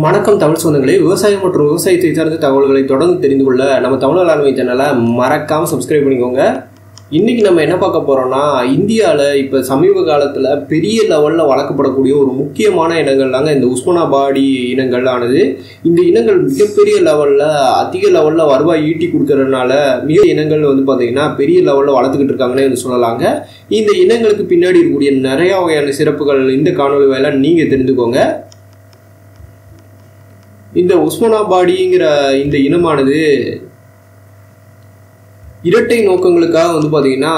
வணக்கம் தமிழ் சொந்தங்களே. விவசாயம் மற்றும் விவசாயத்தை சார்ந்த தகவல்களை தொடர்ந்து தெரிந்து கொள்ள நம்ம தமிழ் வேளாண்மை சேனலை மறக்காமல் சப்ஸ்கிரைப் பண்ணிக்கோங்க. இன்றைக்கி நம்ம என்ன பார்க்க போகிறோம்னா, இந்தியாவில் இப்போ சமீப காலத்தில் பெரிய லெவலில் வளர்க்கப்படக்கூடிய ஒரு முக்கியமான இனங்கள் தாங்க இந்த உஸ்மானாபாடி இனங்கள் ஆனது. இந்த இனங்கள் மிகப்பெரிய லெவலில் அதிக லெவலில் வருவாய் ஈட்டி கொடுக்கறதுனால மிக இனங்கள் பார்த்திங்கன்னா பெரிய லெவலில் வளர்த்துக்கிட்டு இருக்காங்கன்னு சொல்லலாங்க. இந்த இனங்களுக்கு பின்னாடி இருக்கக்கூடிய நிறையா வகையான சிறப்புகள் இந்த காணொலி வாயிலாக நீங்கள் தெரிந்துக்கோங்க. இந்த உஸ்மானாபாடிங்கிற இந்த இனமானது இரட்டை நோக்கங்களுக்காக பார்த்தீங்கன்னா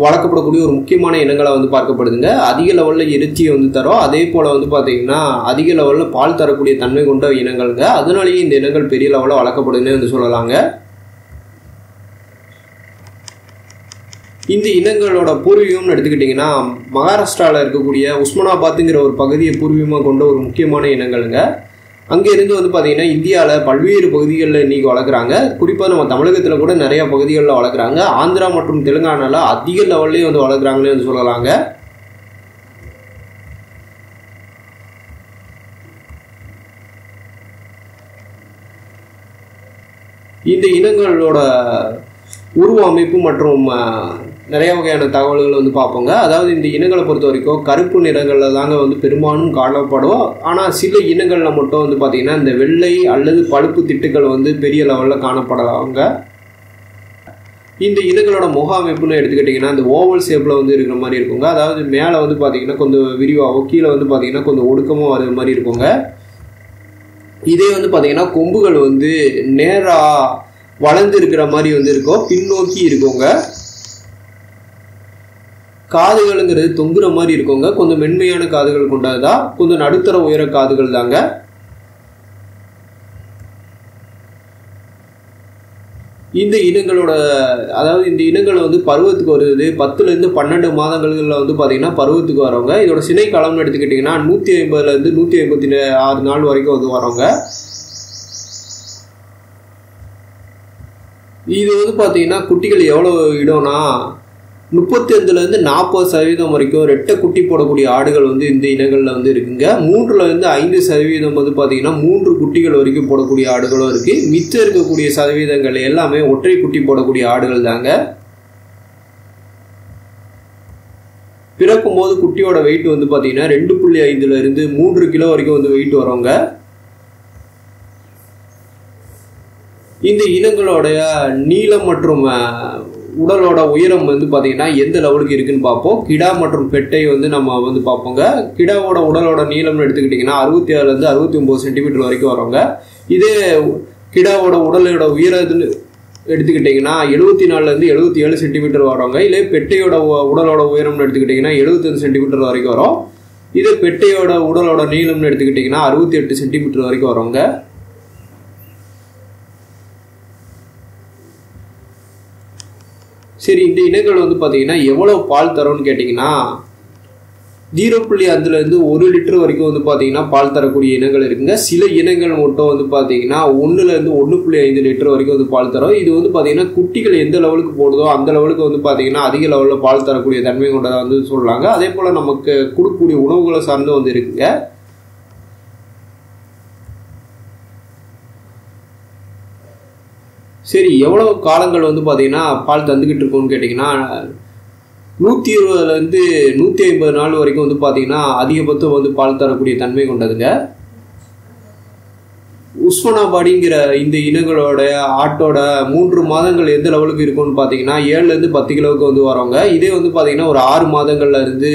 வளர்க்கப்படக்கூடிய ஒரு முக்கியமான இனங்களாக பார்க்கப்படுதுங்க. அதிக லெவலில் இறைச்சியை தரும், அதே போல் பார்த்தீங்கன்னா அதிக லெவலில் பால் தரக்கூடிய தன்மை கொண்ட இனங்கள்ங்க. அதனாலேயே இந்த இனங்கள் பெரிய லெவலில் வளர்க்கப்படுதுன்னு சொல்லலாங்க. இந்த இனங்களோட பூர்வீகம்னு எடுத்துக்கிட்டிங்கன்னா, மகாராஷ்டிராவில் இருக்கக்கூடிய உஸ்மானாபாத்துங்கிற ஒரு பகுதியை பூர்வீகமாக கொண்ட ஒரு முக்கியமான இனங்கள்ங்க. அங்கேருந்து பார்த்தீங்கன்னா இந்தியாவில் பல்வேறு பகுதிகளில் இன்றைக்கி வளர்க்குறாங்க. குறிப்பாக நம்ம தமிழகத்தில் கூட நிறையா பகுதிகளில் வளர்க்குறாங்க. ஆந்திரா மற்றும் தெலுங்கானாவில் அதிக லெவல்லே வளர்க்குறாங்கன்னு சொல்லலாங்க. இந்த இனங்களோட உருவ அமைப்பு மற்றும் நிறைய வகையான தகவல்கள் பார்ப்போங்க. அதாவது இந்த இனங்களை பொறுத்த வரைக்கும் கருப்பு நிறங்களில் தாங்க பெரும்பாலும் காணப்படும். ஆனால் சில இனங்களில் மட்டும் பார்த்திங்கன்னா இந்த வெள்ளை அல்லது பழுப்பு திட்டுக்கள் பெரிய லெவலில் காணப்படலாங்க. இந்த இனங்களோட முக அமைப்புன்னு எடுத்துக்கிட்டிங்கன்னா இந்த ஓவல் ஷேப்பில் இருக்கிற மாதிரி இருக்குங்க. அதாவது மேலே பார்த்திங்கன்னா கொஞ்சம் விரிவாகவும் கீழே பார்த்திங்கன்னா கொஞ்சம் ஒடுக்கமாக வர மாதிரி இருக்குங்க. இதே பார்த்திங்கன்னா கொம்புகள் நேராக வளர்ந்து இருக்கிற மாதிரி இருக்கும், பின்னோக்கி இருக்குங்க. காதுகள்ங்கிறது தொங்குற மாதிரி இருக்குங்க. கொஞ்சம் மென்மையான காதுகள் கொண்டதுதான், கொஞ்சம் நடுத்தர உயர காதுகள் தாங்க. இந்த இனங்களோட இந்த இனங்கள் பருவத்துக்கு வருது 10லேருந்து 12 மாதங்களில் பார்த்தீங்கன்னா பருவத்துக்கு வரவங்க. இதோட சினை காலம்னு எடுத்துக்கிட்டிங்கன்னா 150லேருந்து 156 நாள் வரைக்கும் வரவங்க. இது பார்த்தீங்கன்னா குட்டிகள் எவ்வளோ இடம்னா 35லேருந்து 40% வரைக்கும் ரெட்டை குட்டி போடக்கூடிய ஆடுகள் இந்த இனங்களில் இருக்குங்க. 3லேருந்து 5% பார்த்தீங்கன்னா 3 குட்டிகள் வரைக்கும் போடக்கூடிய ஆடுகளும் இருக்குது. மிச்சம் இருக்கக்கூடிய சதவீதங்கள் எல்லாமே ஒற்றை குட்டி போடக்கூடிய ஆடுகள் தாங்க. பிறக்கும் போது குட்டியோட வெயிட் பார்த்தீங்கன்னா 2.5லேருந்து 3 கிலோ வரைக்கும் வெயிட் வரவங்க. இந்த இனங்களோடைய நீளம் மற்றும் உடலோட உயரம் பார்த்தீங்கன்னா எந்த லெவலுக்கு இருக்குன்னு பார்ப்போம். கிடா மற்றும் பெட்டை நம்ம பார்ப்போங்க. கிடாவோட உடலோட நீளம்னு எடுத்துக்கிட்டிங்கன்னா 66லேருந்து 69 சென்டிமீட்டர் வரைக்கும் வரவங்க. இதே கிடாவோட உடலோட உயரத்துன்னு எடுத்துக்கிட்டிங்கன்னா 74லேருந்து 77 சென்டிமீட்டர் வரவங்க. இல்லை பெட்டையோட உடலோட உயரம்னு எடுத்துக்கிட்டிங்கன்னா 75 சென்டிமீட்டர் வரைக்கும் வரும். இதே பெட்டையோட உடலோட நீளம்னு எடுத்துக்கிட்டிங்கன்னா 68 சென்டிமீட்டர் வரைக்கும் வரவங்க. சரி, இந்த இனங்கள் பார்த்தீங்கன்னா எவ்வளோ பால் தரும்னு கேட்டிங்கன்னா 0.5லேருந்து 1 லிட்டர் வரைக்கும் பார்த்தீங்கன்னா பால் தரக்கூடிய இனங்கள் இருக்குங்க. சில இனங்கள் மட்டும் பார்த்தீங்கன்னா 1லேருந்து 1.5 லிட்டர் வரைக்கும் பால் தரும். இது பார்த்தீங்கன்னா குட்டிகள் எந்த லெவலுக்கு போடுதோ அந்த லெவலுக்கு பார்த்தீங்கன்னா அதிக லெவலில் பால் தரக்கூடிய தன்மை கொண்டதாக சொல்கிறாங்க. அதே போல் நமக்கு கொடுக்கக்கூடிய உணவுகளை சார்ந்து இருக்குங்க. சரி, எவ்வளோ காலங்கள் பார்த்தீங்கன்னா பால் தந்துக்கிட்டு இருக்கோன்னு கேட்டிங்கன்னா 120லேருந்து 150 நாள் வரைக்கும் பார்த்தீங்கன்னா அதிகபட்சம் பால் தரக்கூடிய தன்மை கொண்டதுங்க. உஸ்மானாபாடிங்கிற இந்த இனங்களோட ஆட்டோட 3 மாதங்கள் எந்த லெவலுக்கு இருக்கும்னு பார்த்தீங்கன்னா 7லேருந்து 10 கிலோவுக்கு வரவங்க. இதே பார்த்தீங்கன்னா ஒரு 6 மாதங்கள்ல இருந்து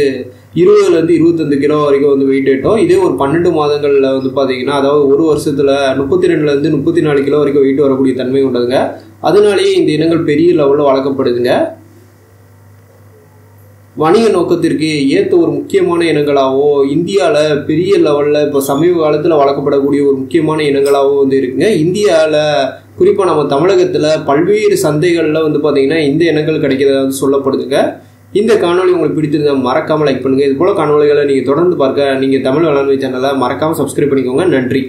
20லேருந்து 25 கிலோ வரைக்கும் வெயிட் ஏட்டும். இதே ஒரு 12 மாதங்களில் பார்த்தீங்கன்னா அதாவது ஒரு வருஷத்தில் 32லேருந்து 34 கிலோ வரைக்கும் வெயிட் வரக்கூடிய தன்மை கொண்டதுங்க. அதனாலேயே இந்த இனங்கள் பெரிய லெவலில் வளர்க்கப்படுதுங்க. வணிக நோக்கத்திற்கு ஏற்ற ஒரு முக்கியமான இனங்களாகவோ இந்தியாவில் பெரிய லெவலில் இப்போ சமீப காலத்தில் வளர்க்கப்படக்கூடிய ஒரு முக்கியமான இனங்களாகவும் இருக்குங்க. இந்தியாவில் குறிப்பாக நம்ம தமிழகத்தில் பல்வேறு சந்தைகளில் பார்த்தீங்கன்னா இந்த இனங்கள் கிடைக்கிறதா சொல்லப்படுதுங்க. இந்த காணொலி உங்களுக்கு பிடிச்சிருந்தா மறக்காமல் லைக் பண்ணுங்கள். இது போல காணொலிகளை நீங்கள் தொடர்ந்து பார்க்க நீங்கள் தமிழ் வேளாண்மை சேனலை மறக்காமல் சப்ஸ்கிரைப் பண்ணிக்கோங்க. நன்றி.